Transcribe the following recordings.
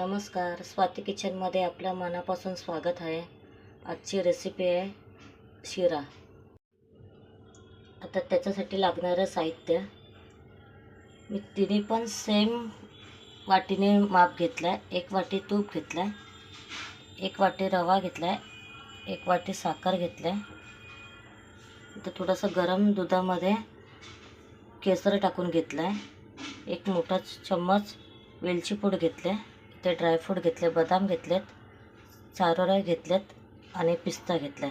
नमस्कार, स्वाती किचनमध्ये आपल्या मनापासून स्वागत आहे। आजची रेसिपी आहे शिरा। आता त्याच्यासाठी लागणारं साहित्य मी तिन्ही पण सेम वाटीने माप घेतलाय। 1 वाटी तूप घेतलाय, 1 वाटी रवा घेतलाय, 1 वाटी साखर घेतलाय। इथे थोडंसं गरम दुधामध्ये केसर टाकून घेतलाय। 1 मोठा चम्मच वेलची पूड घेतले, ते ड्रायफ्रूट घेतले, बदाम घेतलेत, चारोळे घेतलेत आणि पिस्ता घेतलाय।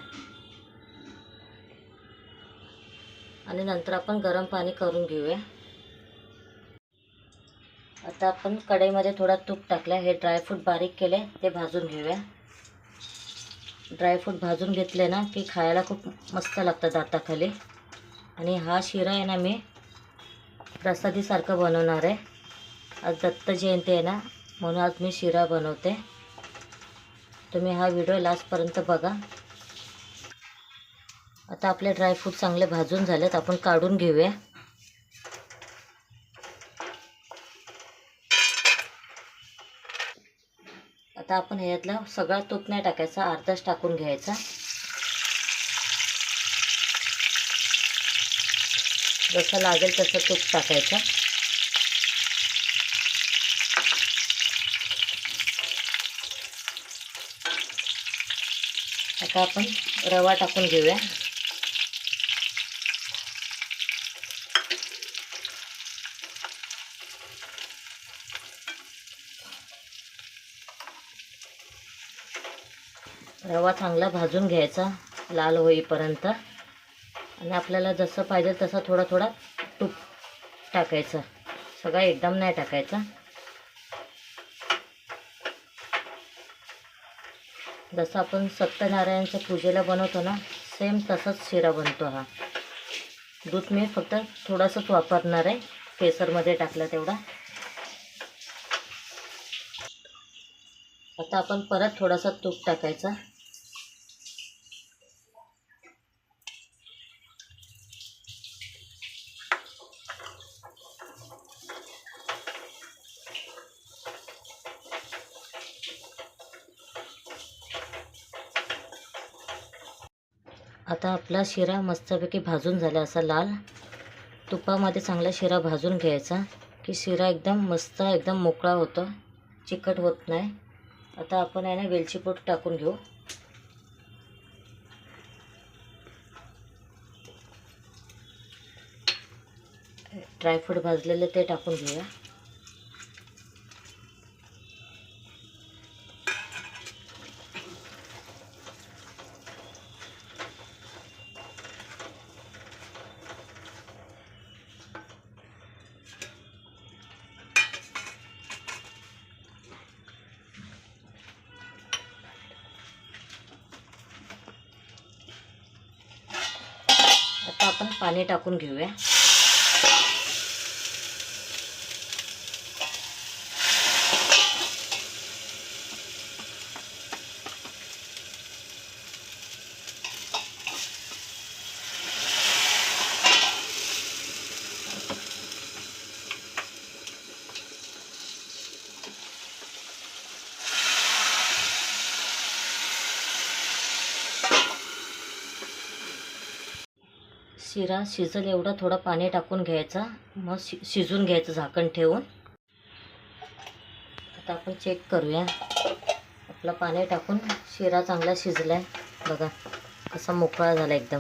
आणि नंतर आपण गरम पाणी करून घेऊया। आता आपण कढईमध्ये थोडा तूप टाकला, हे ड्रायफ्रूट बारीक केले ते भाजून घेऊया। ड्रायफ्रूट भाजून घेतले ना की खायला खूप मस्त लागतं दाताखाली। आणि हा शिरा आहे ना मी प्रसादीसारखं बनवणार आहे। आज दत्त जयंती आहे ना, म्हणून आज मी शिरा बनवते। तुम्ही हा व्हिडिओ लास्टपर्यंत बघा। आता आपले ड्रायफ्रूट चांगले भाजून झालेत, आपण काढून घेऊया। आता आपण ह्यातला सगळा तूप नाही टाकायचा, अर्धाच टाकून घ्यायचा। जसं लागेल तसं तूप टाकायचं। आता आपण रवा टाकून घेऊया। रवा चांगला भाजून घ्यायचा लाल होईपर्यंत। आणि आपल्याला जसं पाहिजे तसं थोडा थोडा तूप टाकायचं, सगळं एकदम नाही टाकायचं। जसं आपण सत्यनारायणच्या पूजेला बनवतो ना, सेम तसंच शिरा बनतो हा। दूध मी फक्त थोडंसंच वापरणार आहे, केसरमध्ये टाकलं तेवढा। आता आपण परत थोडंसं तूप टाकायचं। आता आपला शिरा मस्तपैकी भाजून झाला, असा लाल तुपामध्ये चांगला शिरा भाजून घ्यायचा की शिरा एकदम मस्त एकदम मोकळा होतो, चिकट होत नाही। आता आपण आहे ना वेलची पूड टाकून घेऊ। ड्रायफ्रूट भाजलेले ते टाकून घेऊया। आता आपण पाणी टाकून घेऊया। शिरा शिजल एवढं थोडं पाणी टाकून घ्यायचा, मग शिजून घ्यायचं झाकण ठेवून। आता आपण चेक करूया, आपलं पाणी टाकून शिरा चांगला शिजलाय बघा, कसा मोकळा झाला एकदम।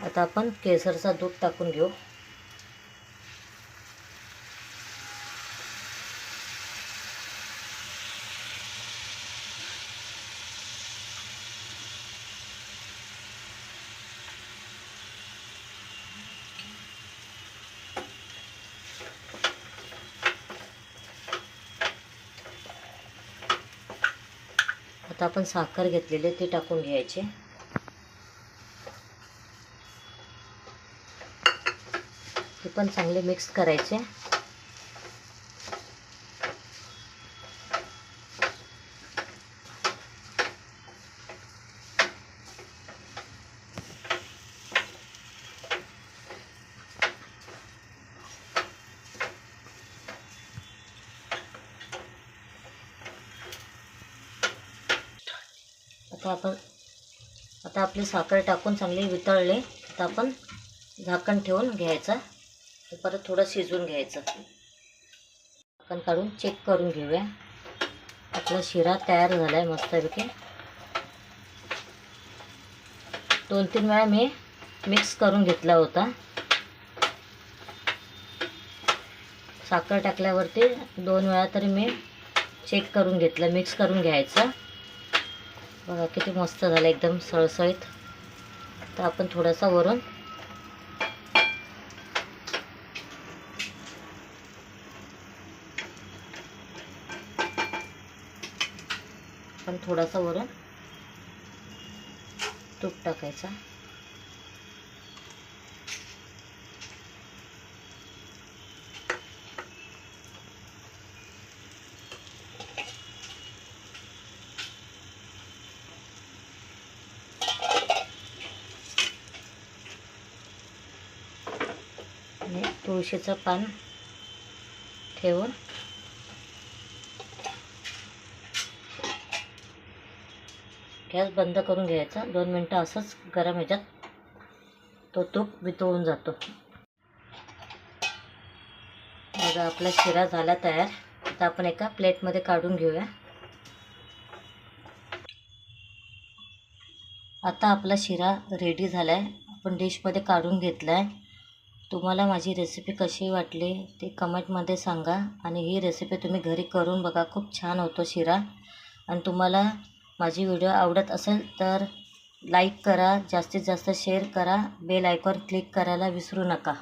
आता आपण केसरचा दूध टाकून घेऊ। आता आपण साखर घेतलेली ती टाकून घ्यायची। ती पण चांगले मिक्स करायचे। आता आपली साखर टाकून चांगली वितळले. आता आपण झाकण ठेवून घ्यायचं. परत थोडं शिजवून घ्यायचं. झाकण काढून चेक करून घेऊया. आपला शिरा तयार झाला आहे मस्तपैकी. 2-3 वेळा मी मिक्स करून घेतला होता. साखर टाकल्यावरती 2 वेळा तरी मी चेक करून घेतलं. मिक्स करून घ्यायचं. बघा किती मस्त झालं, एकदम सळसळीत. तर आपण थोडासा वरून तूप टाकायचा. आणि तुळशीचं पान ठेवून गॅस बंद करून घ्यायचा. 2 मिनटं असंच गरम ह्याच्यात तो तूप वितळून जातो. बघा आपला शिरा झाला तयार. आता आपण एका प्लेटमध्ये काढून घेऊया. आता आपला शिरा रेडी झाला आहे. आपण डिशमध्ये काढून घेतला आहे. तुम्हाला माझी रेसिपी कशी वाटली ते कमेंटमध्ये सांगा. आणि ही रेसिपी तुम्ही घरी करून बघा, खूप छान होतो शिरा. आणि तुम्हाला माझी व्हिडिओ आवडत असेल तर लाईक करा, जास्तीत जास्त शेअर करा, बेल आयकॉन क्लिक करायला विसरू नका.